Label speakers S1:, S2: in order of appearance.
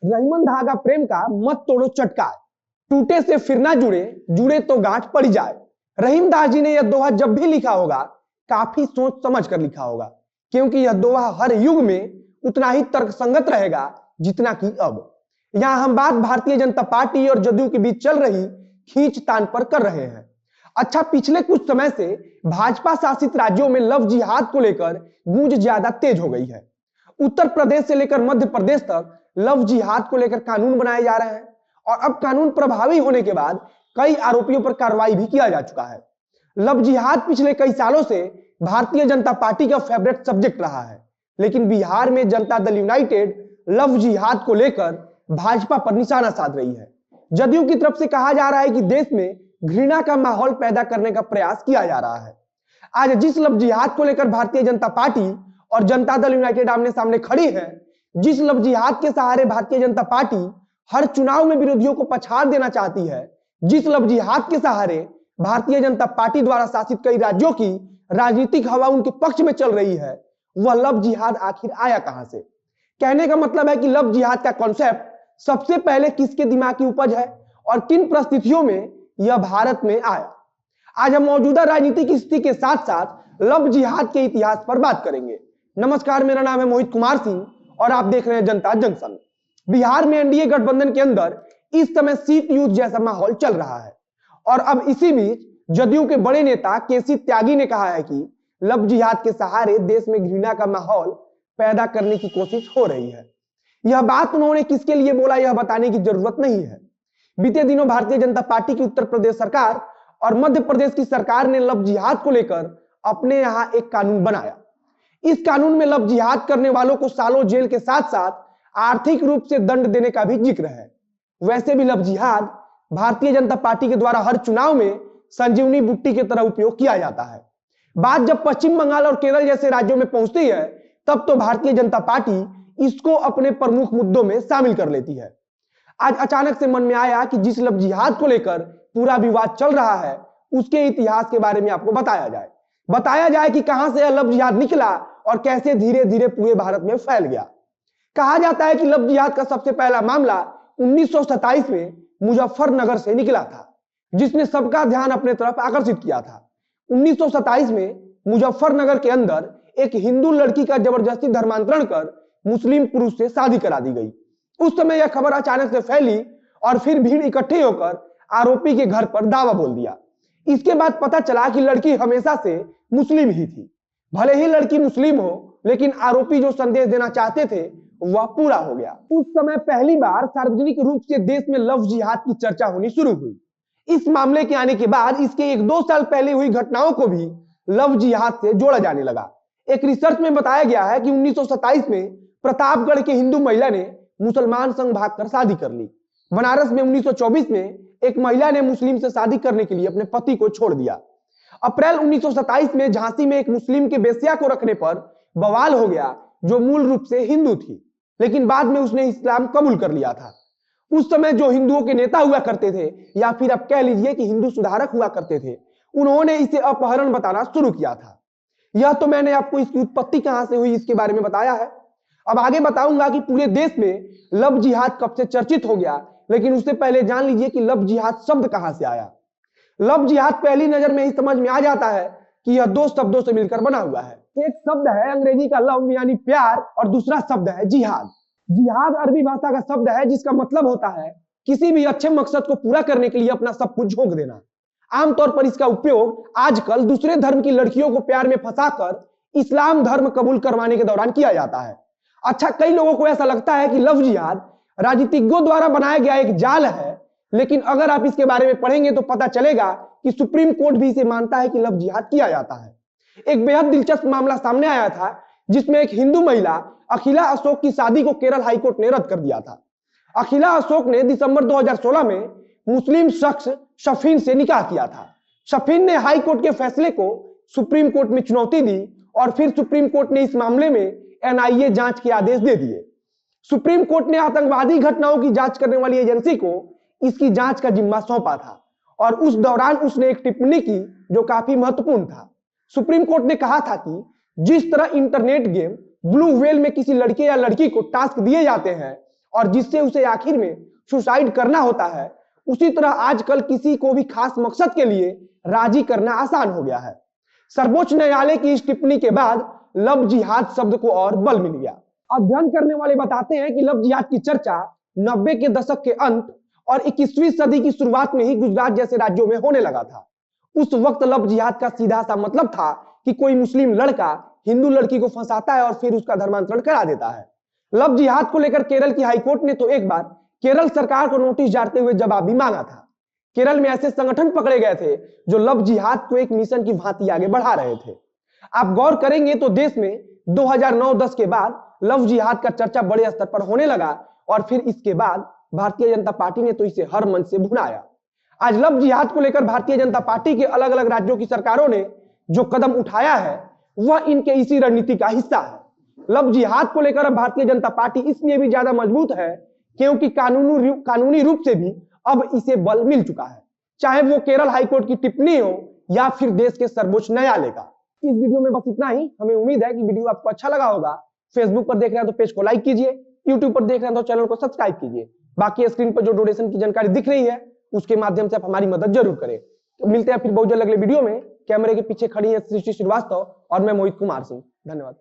S1: रहीमन धागा प्रेम का मत तोड़ो चटकाए, टूटे से फिर ना जुड़े, जुड़े तो गांठ पड़ जाए। रहीम दास जी ने यह दोहा जब भी लिखा होगा काफी सोच समझ कर लिखा होगा, क्योंकि यह दोहा हर युग में उतना ही तर्कसंगत रहेगा जितना कि अब। यहां हम बात भारतीय जनता पार्टी और जदयू के बीच चल रही खींचतान पर कर रहे हैं। अच्छा, पिछले कुछ समय से भाजपा शासित राज्यों में लव जिहाद को लेकर गूंज ज्यादा तेज हो गई है। उत्तर प्रदेश से लेकर मध्य प्रदेश तक लव जिहाद को लेकर कानून बनाए जा रहे हैं और अब कानून प्रभावी होने के बाद कई आरोपियों पर कार्रवाई भी किया जा चुका है। लव जिहाद पिछले कई सालों से भारतीय जनता पार्टी का फेवरेट सब्जेक्ट रहा है, लेकिन बिहार में जनता दल यूनाइटेड लव जिहाद को लेकर भाजपा पर निशाना साध रही है। जदयू की तरफ से कहा जा रहा है कि देश में घृणा का माहौल पैदा करने का प्रयास किया जा रहा है। आज जिस लव जिहाद को लेकर भारतीय जनता पार्टी और जनता दल यूनाइटेड आमने सामने खड़ी है, जिस लव जिहाद के सहारे भारतीय जनता पार्टी हर चुनाव में विरोधियों को पछाड़ देना चाहती है, जिस लव जिहाद के सहारे भारतीय जनता पार्टी द्वारा शासित कई राज्यों की राजनीतिक हवा उनके पक्ष में चल रही है, वह लव जिहाद आखिर आया कहां से? कहने का मतलब है कि लव जिहाद का कॉन्सेप्ट सबसे पहले किसके दिमाग की उपज है और किन परिस्थितियों में यह भारत में आया। आज हम मौजूदा राजनीतिक स्थिति के साथ साथ लव जिहाद के इतिहास पर बात करेंगे। नमस्कार, मेरा नाम है मोहित कुमार सिंह और आप देख रहे हैं जनता जंक्शन। बिहार में एनडीए गठबंधन के अंदर इस समय सीट युद्ध जैसा माहौल चल रहा है और अब इसी बीच जदयू के बड़े नेता केसी त्यागी ने कहा है कि लव जिहाद के सहारे देश में घृणा का माहौल पैदा करने की कोशिश हो रही है। यह बात उन्होंने किसके लिए बोला, यह बताने की जरूरत नहीं है। बीते दिनों भारतीय जनता पार्टी की उत्तर प्रदेश सरकार और मध्य प्रदेश की सरकार ने लव जिहाद को लेकर अपने यहां एक कानून बनाया। इस कानून में लव जिहाद करने वालों को सालों जेल के साथ साथ आर्थिक रूप से दंड देने का भी जिक्र है। वैसे भी लव जिहाद भारतीय जनता पार्टी के द्वारा हर चुनाव में संजीवनी बुट्टी की तरह उपयोग किया जाता है। बात जब पश्चिम बंगाल और केरल जैसे राज्यों में पहुंचती है, तब तो भारतीय जनता पार्टी इसको अपने प्रमुख मुद्दों में शामिल कर लेती है। आज अचानक से मन में आया कि जिस लव जिहाद को लेकर पूरा विवाद चल रहा है, उसके इतिहास के बारे में आपको बताया जाए कि कहां से यह लव जिहाद निकला और कैसे धीरे धीरे पूरे भारत में फैल गया। कहा जाता है कि लव जिहाद का सबसे पहला मामला 1927 में मुजफ्फरनगर से निकला था, जिसने सबका ध्यान अपने तरफ आकर्षित किया था। 1927 में मुजफ्फरनगर के अंदर एक हिंदू लड़की का जबरदस्ती धर्मांतरण कर मुस्लिम पुरुष से शादी करा दी गई। उस समय यह खबर अचानक से फैली और फिर भीड़ इकट्ठी होकर आरोपी के घर पर दावा बोल दिया। इसके बाद पता चला कि लड़की हमेशा से मुस्लिम ही थी। भले ही लड़की मुस्लिम हो, लेकिन आरोपी जो संदेश देना चाहते थे वह पूरा हो गया। उस समय पहली बार सार्वजनिक रूप से देश में लव जिहाद की चर्चा होनी शुरू हुई। इस मामले के आने के बाद इसके 1-2 साल पहले हुई घटनाओं को भी लव जिहाद से जोड़ा जाने लगा। एक रिसर्च में बताया गया है कि 1927 में प्रतापगढ़ के हिंदू महिला ने मुसलमान संग भागकर शादी कर ली। बनारस में 1924 में एक महिला ने मुस्लिम से शादी करने के लिए अपने पति को छोड़ दिया। अप्रैल 1927 में झांसी में एक मुस्लिम के बेश्या को रखने पर बवाल हो गया, जो मूल रूप से हिंदू थी, लेकिन बाद में उसने इस्लाम कबूल कर लिया था। उस समय जो हिंदुओं के नेता हुआ करते थे, या फिर आप कह लीजिए कि हिंदू सुधारक हुआ करते थे, उन्होंने इसे अपहरण बताना शुरू किया था। यह तो मैंने आपको इसकी उत्पत्ति कहां से हुई इसके बारे में बताया है। अब आगे बताऊंगा कि पूरे देश में लव जिहाद कब से चर्चित हो गया, लेकिन उससे पहले जान लीजिए कि लव जिहाद शब्द कहां से आया। लव जिहाद पहली नजर में ही समझ में आ जाता है कि यह 2 शब्दों से मिलकर बना हुआ है। एक शब्द है अंग्रेजी का लव यानी प्यार, और दूसरा शब्द है जिहाद। जिहाद अरबी भाषा का शब्द है जिसका मतलब होता है किसी भी अच्छे मकसद को पूरा करने के लिए अपना सब कुछ झोंक देना। आमतौर पर इसका उपयोग आजकल दूसरे धर्म की लड़कियों को प्यार में फंसाकर इस्लाम धर्म कबूल करवाने के दौरान किया जाता है। अच्छा, कई लोगों को ऐसा लगता है कि लव जिहाद राजनीतिज्ञों द्वारा बनाया गया एक जाल है, लेकिन अगर आप इसके बारे में पढ़ेंगे तो पता चलेगा कि सुप्रीम कोर्ट भी इसे मानता है कि लव जिहाद किया जाता है। एक बेहद दिलचस्प मामला सामने आया था, जिसमें एक हिंदू महिला अखिला अशोक की शादी को केरल हाईकोर्ट ने रद्द कर दिया था। अखिला अशोक ने दिसंबर 2016 में मुस्लिम शख्स शफीन से निकाह किया था। शफीन ने हाईकोर्ट के फैसले को सुप्रीम कोर्ट में चुनौती दी और फिर सुप्रीम कोर्ट ने इस मामले में एनआईए जांच के आदेश दे दिए। सुप्रीम कोर्ट ने आतंकवादी घटनाओं की जांच करने वाली एजेंसी को इसकी जांच का जिम्मा सौंपा था और उस दौरान उसने एक टिप्पणी की जो काफी महत्वपूर्ण था। सुप्रीम कोर्ट ने कहा था कि जिस तरह इंटरनेट गेम ब्लू व्हेल में किसी लड़के या लड़की को टास्क दिए जाते हैं और जिससे उसे आखिर में सुसाइड करना होता है, उसी तरह आजकल किसी को भी खास मकसद के लिए राजी करना आसान हो गया है। सर्वोच्च न्यायालय की इस टिप्पणी के बाद लव जिहाद शब्द को और बल मिल गया। अध्ययन करने वाले बताते हैं कि लव जिहाद की चर्चा 90 के दशक के अंत और 21वीं सदी की शुरुआत में ही गुजरात जैसे राज्यों में होने लगा था। उस वक्त लव जिहाद का सीधा सा मतलब था कि कोई मुस्लिम लड़का हिंदू लड़की को फंसाता है और फिर उसका धर्मांतरण करा देता है। लव जिहाद को लेकर केरल की हाईकोर्ट ने तो एक बार केरल सरकार को नोटिस जाते हुए जवाब भी मांगा था। केरल में ऐसे संगठन पकड़े गए थे जो लव जिहाद को एक मिशन की भांति आगे बढ़ा रहे थे। आप गौर करेंगे तो देश में 2009-10 के बाद लव जिहाद का चर्चा बड़े स्तर पर होने लगा और फिर इसके बाद भारतीय जनता पार्टी ने तो इसे हर मंच से भुनाया। आज लव जिहाद को लेकर भारतीय जनता पार्टी के अलग अलग राज्यों की सरकारों ने जो कदम उठाया है वह इनके इसी रणनीति का हिस्सा है। लव जिहाद को लेकर भारतीय जनता पार्टी इसलिए भी ज्यादा मजबूत है क्योंकि कानूनी रूप से भी अब इसे बल मिल चुका है, चाहे वो केरल हाईकोर्ट की टिप्पणी हो या फिर देश के सर्वोच्च न्यायालय का। इस वीडियो में बस इतना ही। हमें उम्मीद है कि वीडियो आपको अच्छा लगा होगा। फेसबुक पर देख रहे हैं तो पेज को लाइक कीजिए, यूट्यूब पर देख रहे हैं तो चैनल को सब्सक्राइब कीजिए। बाकी स्क्रीन पर जो डोनेशन की जानकारी दिख रही है उसके माध्यम से आप हमारी मदद जरूर करें। तो मिलते हैं फिर बहुत जल्द अगले वीडियो में। कैमरे के पीछे खड़ी है सृष्टि श्रीवास्तव और मैं मोहित कुमार सिंह। धन्यवाद।